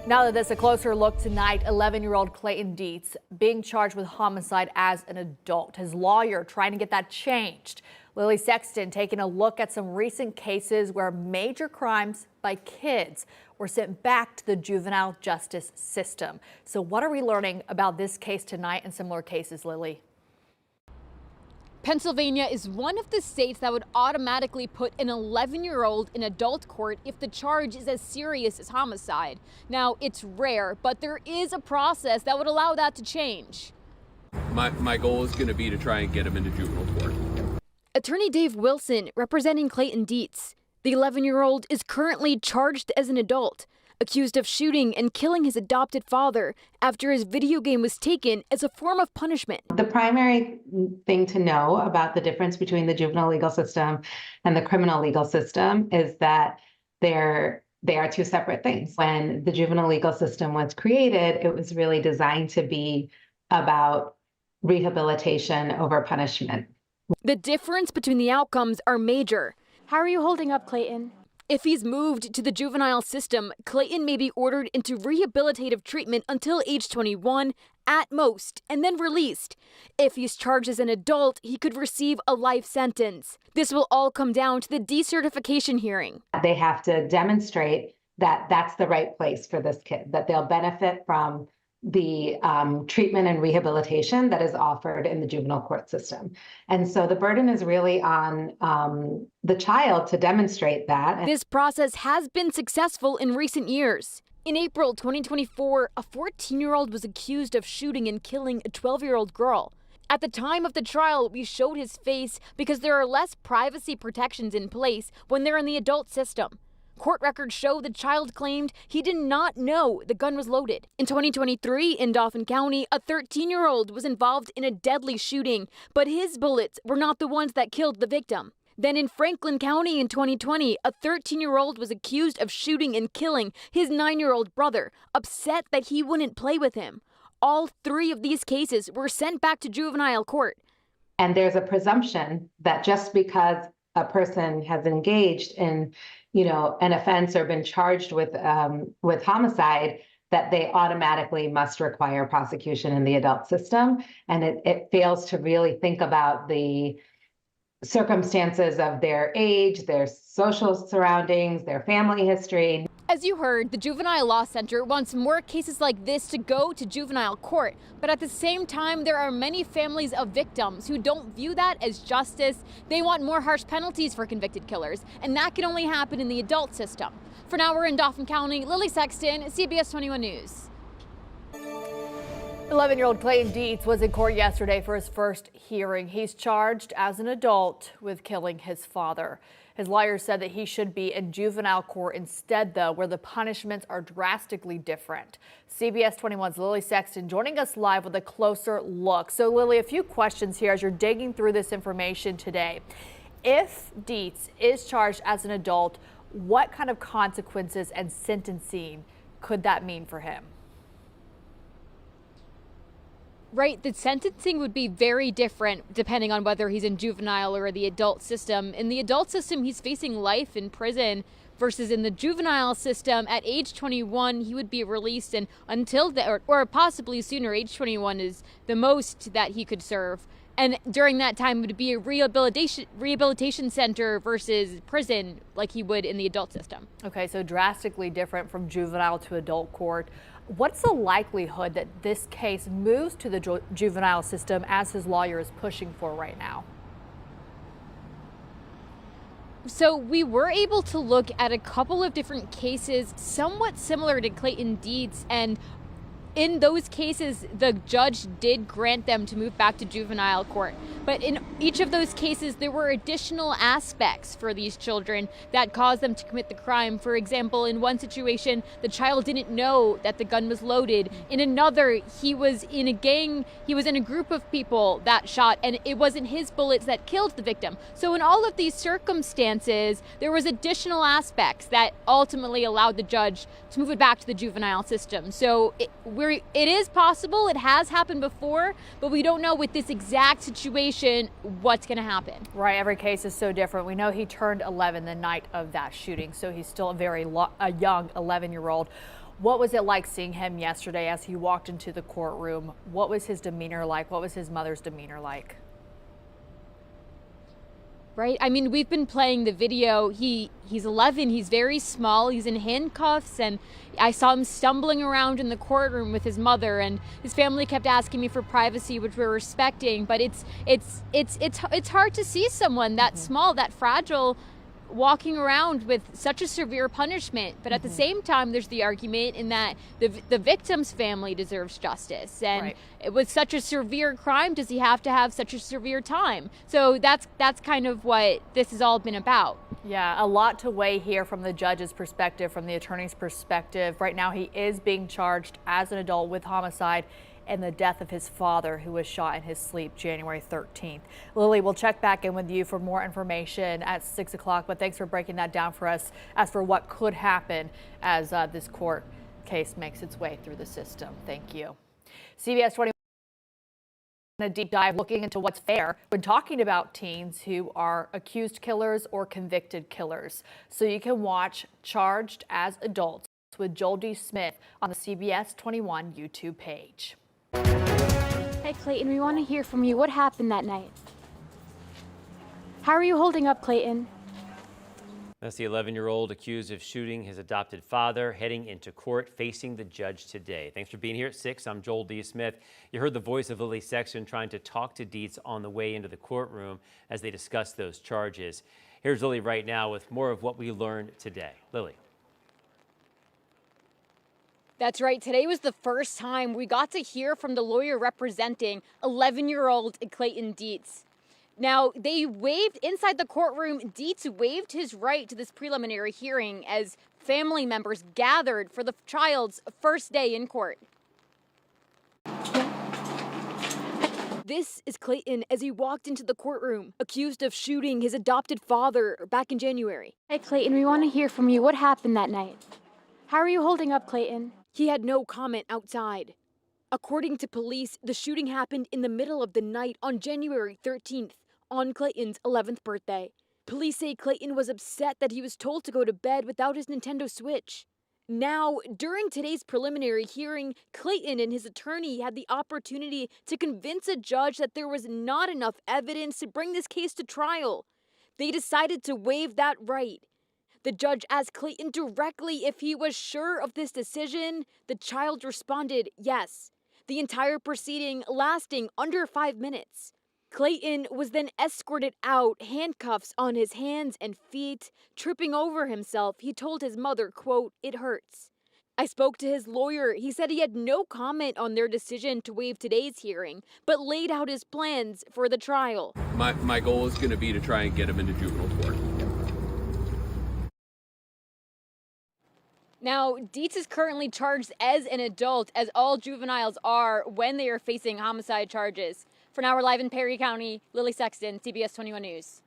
Now to this, a closer look tonight. 11-year-old Clayton Dietz being charged with homicide as an adult. His lawyer trying to get that changed. Lily Sexton taking a look at some recent cases where major crimes by kids were sent back to the juvenile justice system. So what are we learning about this case tonight and similar cases, Lily? Pennsylvania is one of the states that would automatically put an 11-year-old in adult court if the charge is as serious as homicide. Now, it's rare, but there is a process that would allow that to change. My goal is going to be to try and get him into juvenile court. Attorney Dave Wilson, representing Clayton Dietz. The 11-year-old is currently charged as an adult, accused of shooting and killing his adopted father after his video game was taken as a form of punishment. The primary thing to know about the difference between the juvenile legal system and the criminal legal system is that they are two separate things. When the juvenile legal system was created, it was really designed to be about rehabilitation over punishment. The difference between the outcomes are major. How are you holding up, Clayton? If he's moved to the juvenile system, Clayton may be ordered into rehabilitative treatment until age 21 at most, and then released. If he's charged as an adult, he could receive a life sentence. This will all come down to the decertification hearing. They have to demonstrate that that's the right place for this kid, that they'll benefit from the treatment and rehabilitation that is offered in the juvenile court system. And so the burden is really on the child to demonstrate that. This process has been successful in recent years. In April 2024, a 14-year-old was accused of shooting and killing a 12-year-old girl. At the time of the trial, we showed his face because there are less privacy protections in place when they're in the adult system. Court records show the child claimed he did not know the gun was loaded. In 2023, in Dauphin County, a 13-year-old was involved in a deadly shooting, but his bullets were not the ones that killed the victim. Then in Franklin County in 2020, a 13-year-old was accused of shooting and killing his 9-year-old brother, upset that he wouldn't play with him. All three of these cases were sent back to juvenile court. And there's a presumption that just because a person has engaged in an offense or been charged with homicide, that they automatically must require prosecution in the adult system. And it fails to really think about the circumstances of their age, their social surroundings, their family history. As you heard, the Juvenile Law Center wants more cases like this to go to juvenile court. But at the same time, there are many families of victims who don't view that as justice. They want more harsh penalties for convicted killers, and that can only happen in the adult system. For now, we're in Dauphin County. Lily Sexton, CBS 21 News. 11-year-old Clayton Dietz was in court yesterday for his first hearing. He's charged as an adult with killing his father. His lawyer said that he should be in juvenile court instead, though, where the punishments are drastically different. CBS 21's Lily Sexton joining us live with a closer look. So, Lily, a few questions here as you're digging through this information today. If Dietz is charged as an adult, what kind of consequences and sentencing could that mean for him? Right, the sentencing would be very different depending on whether he's in juvenile or the adult system. In the adult system, he's facing life in prison versus in the juvenile system, at age 21, he would be released, and until or possibly sooner, age 21 is the most that he could serve. And during that time, it would be a rehabilitation center versus prison like he would in the adult system. Okay, so drastically different from juvenile to adult court. What's the likelihood that this case moves to the juvenile system as his lawyer is pushing for right now? So we were able to look at a couple of different cases somewhat similar to Clayton Dietz, and in those cases, the judge did grant them to move back to juvenile court. But in each of those cases, there were additional aspects for these children that caused them to commit the crime. For example, in one situation, the child didn't know that the gun was loaded. In another, he was in a group of people that shot, and it wasn't his bullets that killed the victim. So in all of these circumstances, there was additional aspects that ultimately allowed the judge to move it back to the juvenile system. So we're Hillary, it is possible. It has happened before, but we don't know with this exact situation what's going to happen. Right. Every case is so different. We know he turned 11 the night of that shooting, so he's still a young 11-year-old. What was it like seeing him yesterday as he walked into the courtroom? What was his demeanor like? What was his mother's demeanor like? Right? I mean, we've been playing the video. He's 11. He's very small. He's in handcuffs, and I saw him stumbling around in the courtroom with his mother, and his family kept asking me for privacy, which we're respecting. But it's hard to see someone that small, that fragile, walking around with such a severe punishment. But at the same time, there's the argument in that the victim's family deserves justice, and with such a severe crime, does he have to have such a severe time? So that's kind of what this has all been about. Yeah, a lot to weigh here from the judge's perspective, from the attorney's perspective. Right now, he is being charged as an adult with homicide and the death of his father, who was shot in his sleep January 13th. Lily, we'll check back in with you for more information at 6 o'clock, but thanks for breaking that down for us as for what could happen as this court case makes its way through the system. Thank you. CBS 21, a deep dive looking into what's fair when talking about teens who are accused killers or convicted killers. So you can watch Charged as Adults with Joel D. Smith on the CBS 21 YouTube page. Hey, Clayton, we want to hear from you. What happened that night? How are you holding up, Clayton? That's the 11-year-old accused of shooting his adopted father, heading into court facing the judge today. Thanks for being here at 6. I'm Joel D. Smith. You heard the voice of Lily Sexton trying to talk to Dietz on the way into the courtroom as they discuss those charges. Here's Lily right now with more of what we learned today. Lily. That's right. Today was the first time we got to hear from the lawyer representing 11-year-old Clayton Dietz. Now, they waived inside the courtroom. Dietz waived his right to this preliminary hearing as family members gathered for the child's first day in court. This is Clayton as he walked into the courtroom, accused of shooting his adopted father back in January. Hey, Clayton, we want to hear from you. What happened that night? How are you holding up, Clayton? He had no comment outside. According to police, the shooting happened in the middle of the night on January 13th, on Clayton's 11th birthday. Police say Clayton was upset that he was told to go to bed without his Nintendo Switch. Now, during today's preliminary hearing, Clayton and his attorney had the opportunity to convince a judge that there was not enough evidence to bring this case to trial. They decided to waive that right. The judge asked Clayton directly if he was sure of this decision. The child responded yes, the entire proceeding lasting under 5 minutes. Clayton was then escorted out, handcuffs on his hands and feet. Tripping over himself, he told his mother, quote, "It hurts." I spoke to his lawyer. He said he had no comment on their decision to waive today's hearing, but laid out his plans for the trial. My goal is going to be to try and get him into juvenile court. Now, Dietz is currently charged as an adult, as all juveniles are when they are facing homicide charges. For now, we're live in Perry County. Lily Sexton, CBS 21 News.